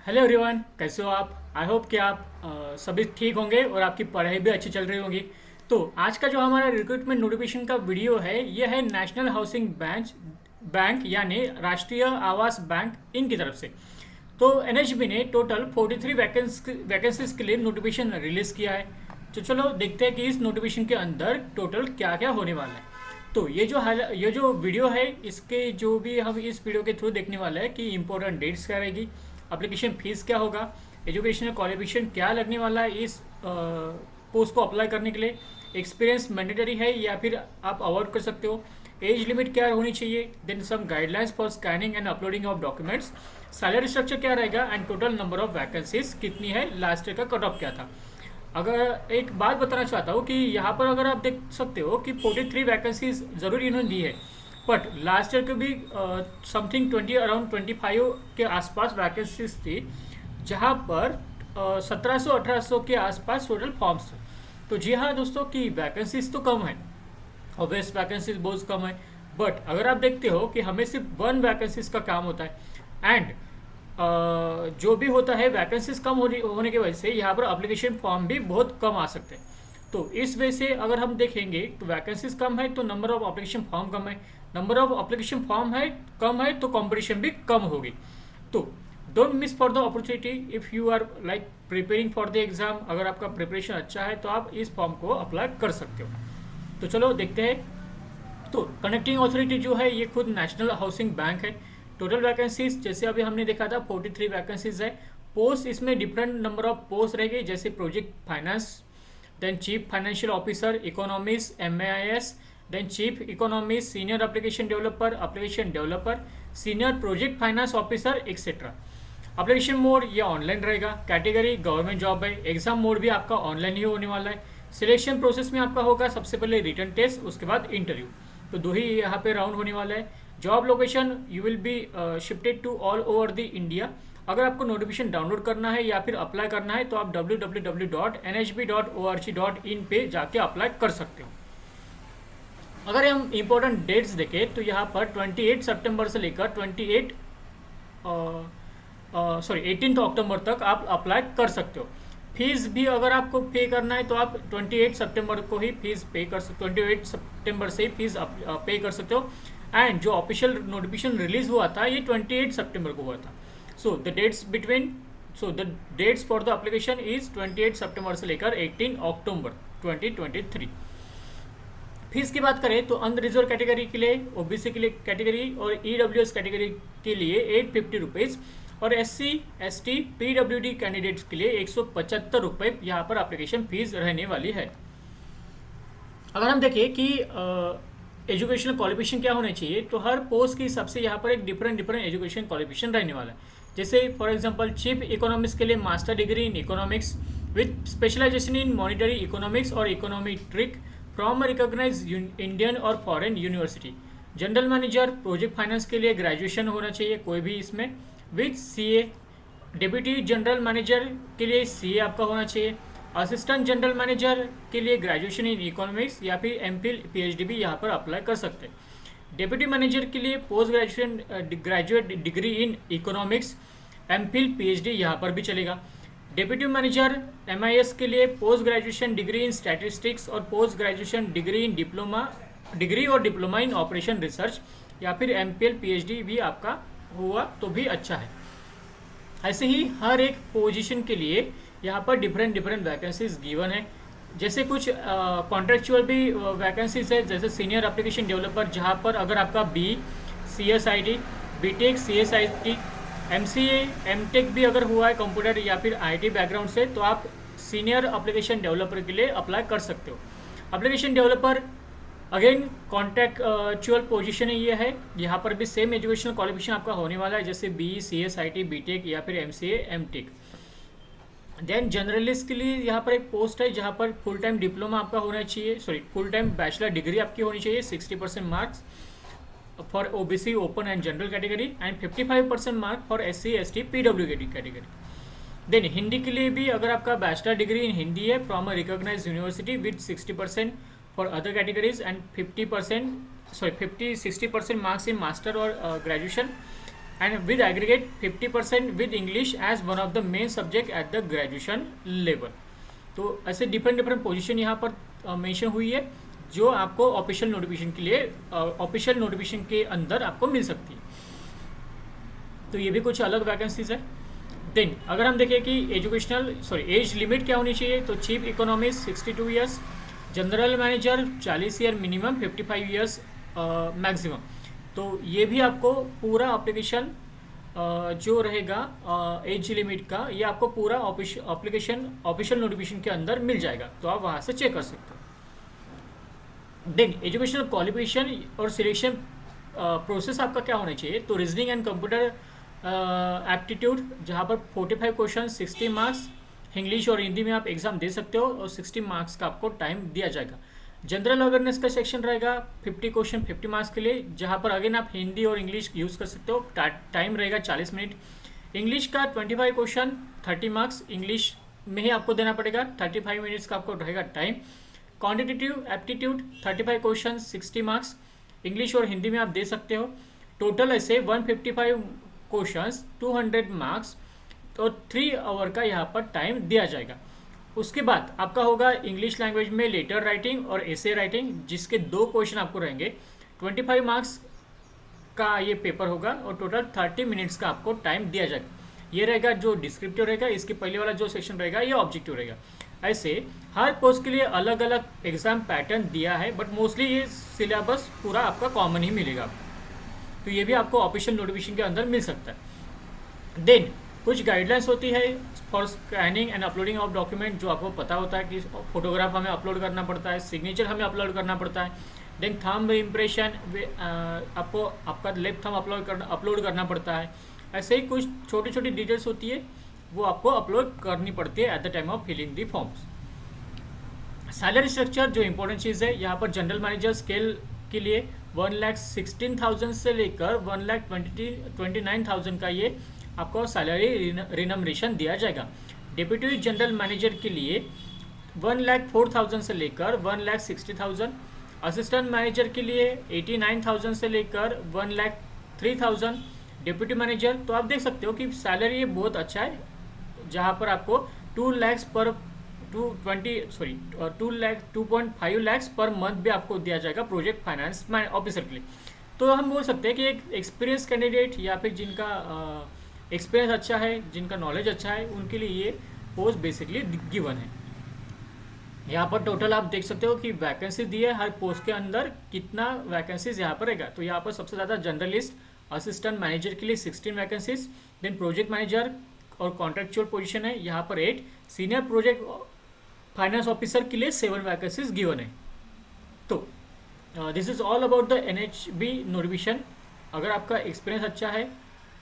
Hello everyone, कैसे हो आप? आई होप कि आप सभी ठीक होंगे और आपकी पढ़ाई भी अच्छी चल रही होगी। तो आज का जो हमारा रिक्रूटमेंट नोटिफिकेशन का वीडियो है, ये है नेशनल हाउसिंग बैंक यानी राष्ट्रीय आवास बैंक इनकी तरफ से। तो एनएचबी ने टोटल 43 वैकेंसीज के लिए नोटिफिकेशन रिलीज किया है। तो चलो देखते हैं कि इस नोटिफिकेशन के अंदर टोटल क्या क्या होने वाला है। तो ये जो वीडियो है, इसके जो भी हम इस वीडियो के थ्रू देखने वाले हैं कि इंपॉर्टेंट डेट्स क्या रहेगी, एप्लीकेशन फीस क्या होगा, एजुकेशनल क्वालिफिकेशन क्या लगने वाला है इस पोस्ट को अप्लाई करने के लिए, एक्सपीरियंस मैंडेटरी है या फिर आप अवॉइड कर सकते हो, एज लिमिट क्या होनी चाहिए, then some guidelines for scanning and uploading of documents, salary structure क्या रहेगा and total number of vacancies कितनी है, लास्ट ईयर का कट ऑफ क्या था। अगर एक बात बताना चाहता हूँ कि यहाँ पर अगर आप देख सकते हो कि 43 वैकेंसीज ज़रूर इन्होंने दी है, बट लास्ट ईयर के भी समथिंग 25 के आसपास वैकेंसीज थी, जहाँ पर 1700-1800 के आसपास टोटल फॉर्म्स थे। तो जी हाँ दोस्तों, कि वैकेंसीज तो कम है, ऑब्वियस वैकेंसीज बहुत कम है, बट अगर आप देखते हो कि हमें सिर्फ 1 वैकेंसीज का काम होता है एंड जो भी होता है वैकेंसीज कम होने की वजह से यहाँ पर एप्लीकेशन फॉर्म भी बहुत कम आ सकते हैं। तो इस वजह से अगर हम देखेंगे तो वैकेंसीज कम है तो नंबर ऑफ एप्लीकेशन फॉर्म कम है, नंबर ऑफ एप्लीकेशन फॉर्म है कम है तो कंपटीशन भी कम होगी। तो don't miss for the opportunity if you are like preparing for the exam. अगर आपका प्रिपरेशन अच्छा है तो आप इस फॉर्म को अप्लाई कर सकते हो। तो चलो देखते हैं। तो कनेक्टिंग अथॉरिटी जो है ये खुद नेशनल हाउसिंग बैंक है। टोटल वैकेंसीज जैसे अभी हमने देखा था 43 वैकेंसीज है। पोस्ट इसमें डिफरेंट नंबर ऑफ पोस्ट रहेगी, जैसे project finance, then chief financial officer, economist, MAIS, then chief economist, senior application developer, senior project finance officer etcetera. Application mode ये ऑनलाइन रहेगा। कैटेगरी गवर्नमेंट जॉब है। Exam mode भी आपका online ही होने वाला है। सिलेक्शन प्रोसेस में आपका होगा सबसे पहले रिटन टेस्ट, उसके बाद इंटरव्यू। तो दो ही यहाँ पे राउंड होने वाला है। Job location you will be shifted to all over the India. अगर आपको नोटिफिकेशन डाउनलोड करना है या फिर अप्लाई करना है तो आप www.nhb.org.in पे जाके अप्लाई कर सकते हो। अगर हम इम्पोर्टेंट डेट्स देखें तो यहाँ पर 28 सितंबर से लेकर 18 अक्टूबर तक आप अप्लाई कर सकते हो। फीस भी अगर आपको पे करना है तो आप 28 सितंबर को ही फीस पे कर सकते हो, 28 सितंबर से ही फीस पे कर सकते हो। एंड जो ऑफिशियल नोटिफिकेशन रिलीज हुआ था ये 28 सितंबर को हुआ था। So the dates for the application is 28 सितंबर से लेकर 18 अक्टूबर 2023। फीस की बात करें तो अनरिजर्व कैटेगरी के लिए, ओबीसी के लिए कैटेगरी और EWS कैटेगरी के लिए 850 रुपीज़ और SC ST PWD कैंडिडेट्स के लिए 175 रुपये यहाँ पर एप्लीकेशन फीस रहने वाली है। अगर हम देखें कि एजुकेशनल क्वालिफिकेशन क्या होना चाहिए, तो हर पोस्ट के हिसाब से यहाँ पर एक डिफरेंट एजुकेशन क्वालिफिकेशन रहने वाला है। जैसे फॉर एग्जांपल चीफ इकोनॉमिक्स के लिए master degree in economics with specialisation in monetary economics और इकोनॉमेट्रिक फ्रॉम रिकॉग्नाइज इंडियन और foreign university. General manager project finance के लिए ग्रेजुएशन होना चाहिए कोई भी इसमें with CA। Deputy general manager के लिए CA आपका होना चाहिए। असिस्टेंट जनरल मैनेजर के लिए ग्रेजुएशन इन इकोनॉमिक्स या फिर MPhil PhD भी यहाँ पर अप्लाई कर सकते हैं। डिप्टी मैनेजर के लिए post graduate degree in economics MPhil PhD यहाँ पर भी चलेगा। डिप्टी मैनेजर MIS के लिए post graduation degree in statistics और पोस्ट ग्रेजुएशन डिग्री और डिप्लोमा इन ऑपरेशन रिसर्च या फिर MPhil PhD भी आपका हुआ तो भी अच्छा है। ऐसे ही हर एक पोजीशन के लिए यहाँ पर डिफरेंट वैकेंसीज गिवन है। जैसे कुछ कॉन्ट्रेक्चुअल भी वैकेंसीज है, जैसे सीनियर एप्लीकेशन डेवलपर, जहाँ पर अगर आपका CSIT, BTech CSIT, MCA MTech भी अगर हुआ है कंप्यूटर या फिर IT बैकग्राउंड से, तो आप सीनियर एप्लीकेशन डेवलपर के लिए अप्लाई कर सकते हो। Application developer again contractual position ये है, यहाँ पर भी सेम एजुकेशनल क्वालिफिकेशन आपका होने वाला है, जैसे BE CSIT BTech या फिर MCA MTech। देन जर्नलिस्ट के लिए यहाँ पर एक पोस्ट है जहाँ पर फुल टाइम डिप्लोमा आपका होना चाहिए, फुल टाइम बैचलर डिग्री आपकी होनी चाहिए, 60% marks for OBC open and general category and 55% mark for SC ST PWD category. Then Hindi के लिए भी अगर आपका बैचलर डिग्री इन हिंदी है from a recognised university with 60% for other categories and 50-60% marks in master और graduation and with aggregate 50% with English as one of the main subject at the graduation level. तो ऐसे different different position यहाँ पर mention हुई है जो आपको official notification के लिए ऑफिशियल नोटिफिकेशन के अंदर आपको मिल सकती है। तो ये भी कुछ अलग वैकेंसीज है। देन अगर हम देखें कि एज लिमिट क्या होनी चाहिए, तो chief economist 62 years, general manager 40 year minimum, 55 years maximum. तो ये भी आपको पूरा एप्लीकेशन जो रहेगा एज लिमिट का, ये आपको पूरा एप्लीकेशन ऑफिशियल नोटिफिकेशन के अंदर मिल जाएगा, तो आप वहाँ से चेक कर सकते हो। देन एजुकेशनल क्वालिफिकेशन और सिलेक्शन प्रोसेस आपका क्या होना चाहिए, तो रीजनिंग एंड कंप्यूटर एप्टीट्यूड जहाँ पर 45 क्वेश्चन 60 मार्क्स, इंग्लिश और हिंदी में आप एग्जाम दे सकते हो और 60 मार्क्स का आपको टाइम दिया जाएगा। जनरल अवेयरनेस का सेक्शन रहेगा 50 क्वेश्चन 50 मार्क्स के लिए, जहाँ पर अगेन आप हिंदी और इंग्लिश यूज़ कर सकते हो। टाइम रहेगा 40 मिनट। इंग्लिश का 25 क्वेश्चन 30 मार्क्स, इंग्लिश में ही आपको देना पड़ेगा, 35 मिनट्स का आपको रहेगा time. Quantitative aptitude 35 question 60 marks, English और हिंदी में आप दे सकते हो। टोटल ऐसे 155 क्वेश्चंस 200 मार्क्स, तो 3 आवर का यहाँ पर टाइम दिया जाएगा। उसके बाद आपका होगा इंग्लिश लैंग्वेज में लेटर राइटिंग और एसे राइटिंग, जिसके 2 क्वेश्चन आपको रहेंगे। 25 मार्क्स का ये पेपर होगा और टोटल 30 मिनट्स का आपको टाइम दिया जाएगा। ये रहेगा जो डिस्क्रिप्टिव रहेगा, इसके पहले वाला जो सेक्शन रहेगा ये ऑब्जेक्टिव रहेगा। ऐसे हर पोस्ट के लिए अलग अलग एग्जाम पैटर्न दिया है, बट मोस्टली ये सिलेबस पूरा आपका कॉमन ही मिलेगा। तो ये भी आपको ऑफिशियल नोटिफिकेशन के अंदर मिल सकता है। देन कुछ गाइडलाइंस होती है for scanning and uploading of document, जो आपको पता होता है कि फोटोग्राफ हमें अपलोड करना पड़ता है, सिग्नेचर हमें अपलोड करना पड़ता है। देन थंब इम्प्रेशन आपको आपका लेफ्ट थंब अपलोड करना पड़ता है। ऐसे ही कुछ छोटी छोटी डिटेल्स होती है वो आपको अपलोड करनी पड़ती है at the time of filling the forms. Salary structure जो इंपॉर्टेंट चीज़ है, यहाँ पर जनरल मैनेजर स्केल के लिए 1,16,000 से लेकर 1,29,000 का ये आपको सैलरी रिनमरेशन दिया जाएगा। डिप्यूटी जनरल मैनेजर के लिए 1,04,000 से लेकर 1,60,000, असिस्टेंट मैनेजर के लिए 89,000 से लेकर 1,03,000, डिप्यूटी मैनेजर। तो आप देख सकते हो कि सैलरी ये बहुत अच्छा है, जहाँ पर आपको 2.5 लाख पर मंथ भी आपको दिया जाएगा प्रोजेक्ट फाइनेंस ऑफिसर के लिए। तो हम बोल सकते हैं कि एक एक्सपीरियंस कैंडिडेट या फिर जिनका एक्सपीरियंस अच्छा है, जिनका नॉलेज अच्छा है, उनके लिए ये पोस्ट बेसिकली गिवन है। यहाँ पर टोटल आप देख सकते हो कि वैकेंसी दी है, हर पोस्ट के अंदर कितना वैकेंसीज यहाँ पर रहेगा। तो यहाँ पर सबसे ज़्यादा जर्नलिस्ट असिस्टेंट मैनेजर के लिए 16 वैकेंसीज, देन प्रोजेक्ट मैनेजर और कॉन्ट्रेक्चुअल पोजीशन है यहाँ पर 8, सीनियर प्रोजेक्ट फाइनेंस ऑफिसर के लिए 7 वैकेंसीज गिवन है। तो this is all about the NHB notification. अगर आपका एक्सपीरियंस अच्छा है,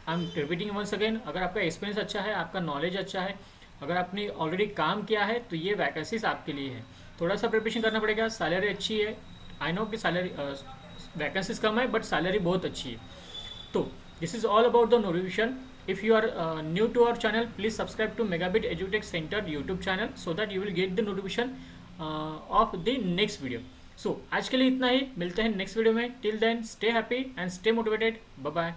I am repeating once again, अगर आपका एक्सपीरियंस अच्छा है, आपका नॉलेज अच्छा है, अगर आपने ऑलरेडी काम किया है, तो ये वैकेंसीज आपके लिए है। थोड़ा सा प्रिपरेशन करना पड़ेगा, सैलरी अच्छी है, आई नो कि सैलरी वैकेंसीज कम है बट सैलरी बहुत अच्छी है। तो this is all about the notification. If you are new to our channel, please subscribe to Megabit EduTech Center YouTube channel so that you will get the notification of the next video. So आज के लिए इतना ही, मिलते हैं next video में। Till then, stay happy and stay motivated. Bye bye.